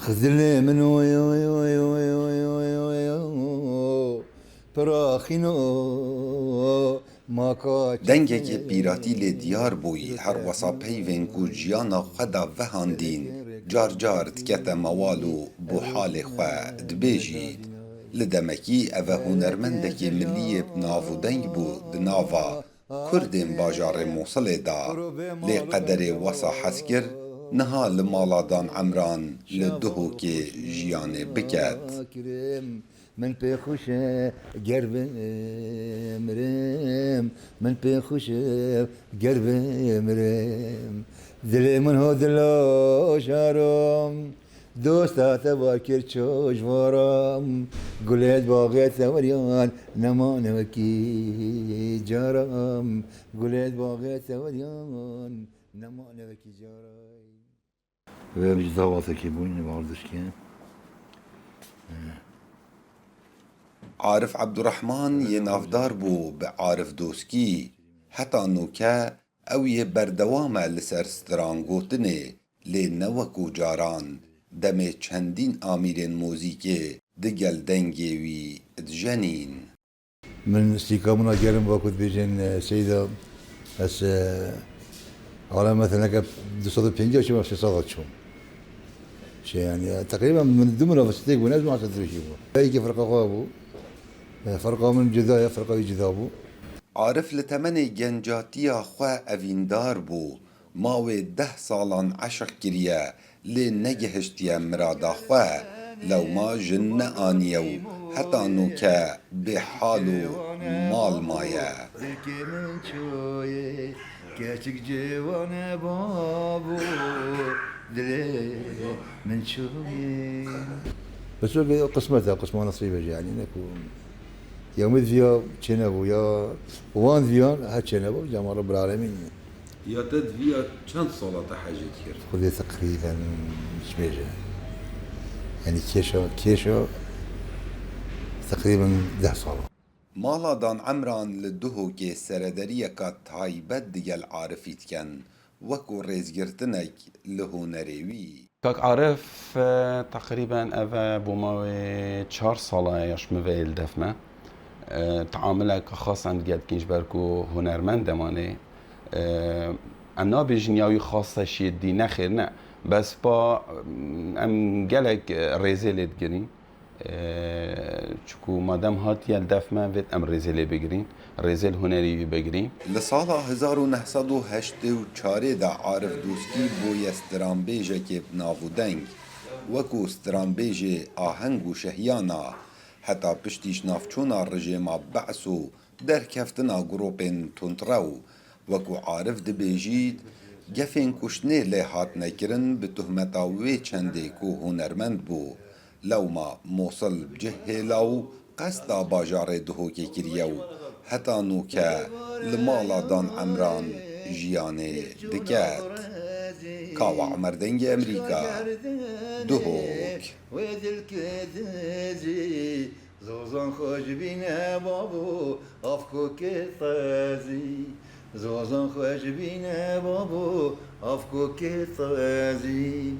خذلني من وي وي وي وي وي وي وي براخينو ما دنگێکی پیراتی لێ دیار بووی هەروەسا پەیوێن ku jiyana xwe da vehandîn car car dikete mewal û bi halê xwe dibêjît. Li demekî ev e hunermendekî milliyê navûdeng bû di nava Kurdên bajarê Mosilê da. Lê qederê wesa hez kir niha li mala Dan Emran li Duhokê jiyanê biket. من بخوشه گربم رم من بخوشه گربم رم دل من ها دلا شارم دوستات باکر چوشوارم گلت باغت وریان نمان وکی جارم گلت باغت وریان نمان وکی جارم ve vicdavatı ki bunun vardır ki عارف عبدالرحمن یê navdar bû bi Arif Doskî heta nûke ew yê berdewam e li ser strangotinê lê ne wekû caran demê çendîn amîrên mûzîkê digel dengê wî dijenîn. من استيقامنا قرم وكنت بيجن سيدة بس على مثلا كاب 250 شو في صاغت شو يعني تقريبا من ضمن فستيك وناس ما تدري شو هي فرقة ابو فرقة من جذايا فرقة جذابو عارف li temenê gencatiya xwe evîndar bû mawê 10 salan eşq kiriye lê negihiştiye mirada xwe lewma jin neaniye û heta nûke bêhal û mal maye. Gerçek cevane babu dile من شوي بس هو قسمتها قسمة نصيبة يعني نكون يوم فيها تشنبو يا وان فيها هتشنبو جمال رب العالمين. Ya te diviya çend salata hecê kir? خذي تقريبا شبيجة يعني كيشو تقريبا 10 صالة. Mala Dan Emran li Duhokê seredariyeka taybet digel Arifî dikin wekû rêzgirtinek li hunerê wî. كاك عارف تقريبا أفا بوماوي 4 صلاة يشمل الدفمة تعاملك خاص عند جد كينج بركو هنرمند دمانه أنا بجنياوي خاصة شيء دي نخيرنا بس با أم جالك ريزيلت جرين چکو مادام هات یال دفمه وید ام رزیل بگیرین رزیل هنری بگیرین Li sala 1984 da Arif Doskî bûye stranbêjekê navûdeng wekû stranbêjê aheng û şehyana heta piştî navçûna rejêma Be's û derkeftina gropên tundrew wekû Arif dibêjît gefên kuştinê lê hatine kirin bi tuhmeta wê çendê ku hunermend bû. Lewma Mosil cih hêla û qesda bajarê Duhokê kiriye û heta nûke li mala Dan Emran jiyanê diket. Kawa Emer dengê Emerîka Duhok. زوزان خوش بینه بابو افکو که تازی زوزان خوش بینه بابو افکو که تازی